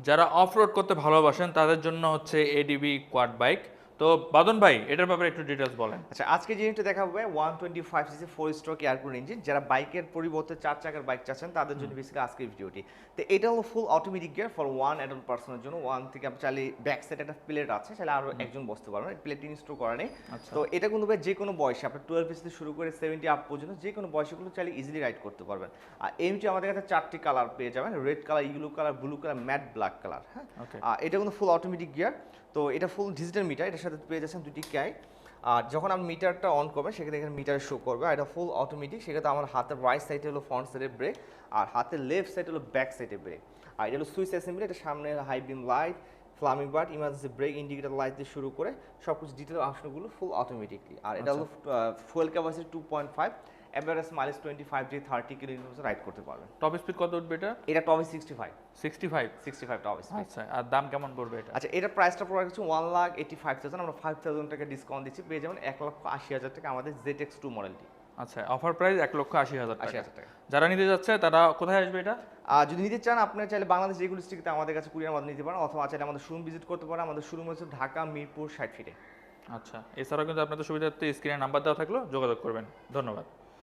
যারা of road করতে ভালোবাসেন তাদের জন্য হচ্ছে এডিবি কোয়াড বাইক। তো বাদন ভাই এটার ব্যাপারে একটু ডিটেলস বলেন। আচ্ছা, আজকে যে জিনিসটা দেখাবো 125 সিসি 4 স্ট্রোক এয়ারকুল ইঞ্জিন, যারা বাইকের পরিবর্তে 4 চাকার বাইক চাচ্ছেন তাদের জন্য বেসিক্যালি আজকের ভিডিওটি। তো এটা হলো full automatic gear for one adult পার্সনের জন্য। ওয়ান থেকে আপনি চাইলে ব্যাক সাইড একটা প্লেট আছে, চাইলে আরও একজন বসতে পারবেন, প্লেট ইনস্টল করা নেই। আচ্ছা তো এটা কিন্তু ভাই যে কোনো বয়সে আপনার 12 থেকে শুরু করে 70 আপ পর্যন্ত যে কোনো বয়সেগুলো চাইলে ইজিলি রাইড করতে পারবেন। আর এমটি আমাদের কাছে 4টি কালার পেয়ে যাবেন, red colour, yellow colour, blue colour, matte black colour. হ্যাঁ, ওকে। আর এটা কিন্তু ফুল অটোমেটিক গিয়ার। তো এটা ফুল ডিজিটাল মিটার, এটার সাথে পেয়ে যাচ্ছেন দুটি ক্যাই। আর যখন আপনি মিটারটা অন করবেন সেক্ষেত্রে এখানে মিটারে শো করবে। আর এটা ফুল অটোমেটিক, সেক্ষেত্রে আমার হাতের রাইট সাইডে হলো ফ্রন্ট সাইডের ব্রেক, আর হাতের লেফট সাইড হলো ব্যাক সাইডের ব্রেক। আর এটা হলো সুইচ অ্যাসেম্বলি, এটা সামনে high beam light, flaming bird, emergency brake, indicator light দিয়ে শুরু করে সব কিছু ডিটেল অপশনগুলো ফুল অটোমেটিকলি। আর এটা হলো ফুয়েল ক্যাপাসিটি 2.5, অ্যাভারেজ মাইলেজ 25 থেকে 30 কিলোমিটার রাইড করতে পারবেন। টপ স্পিড কত উঠবে এটা? এটা টপ 65, 65। Top speed. আচ্ছা, আর দাম কেমন পড়বে এটা? আচ্ছা, এটা প্রাইসটা পড়ে গেছে 1,85,000, আমরা 5,000 টাকা ডিসকাউন্ট দিচ্ছি, পেয়ে যাবেন 1,80,000 টাকা আমাদের ZX2 মডেলটি। আচ্ছা, অফার প্রাইস 1,80,000 টাকা। 80,000 টাকা। যারা নিতে যাচ্ছে তারা কোথায় আসবে এটা? আর যদি নিতে চান আপনি চাইলে বাংলাদেশ যেগুলো ডিস্ট্রিক্টে আমাদের কাছে কুরিয়ার মাধ্যমে নিতে পারেন, অথবা চাইলে আমাদের শোরুম ভিজিট করতে পারেন। আমাদের শোরুম হচ্ছে ঢাকা মিরপুর 60 ফিটে। আচ্ছা, এছাড়াও কিন্তু আপনাদের সুবিধার্থে স্ক্রিনে নাম্বার দেওয়া থাকলো, যোগাযোগ করবেন। ধন্যবাদ।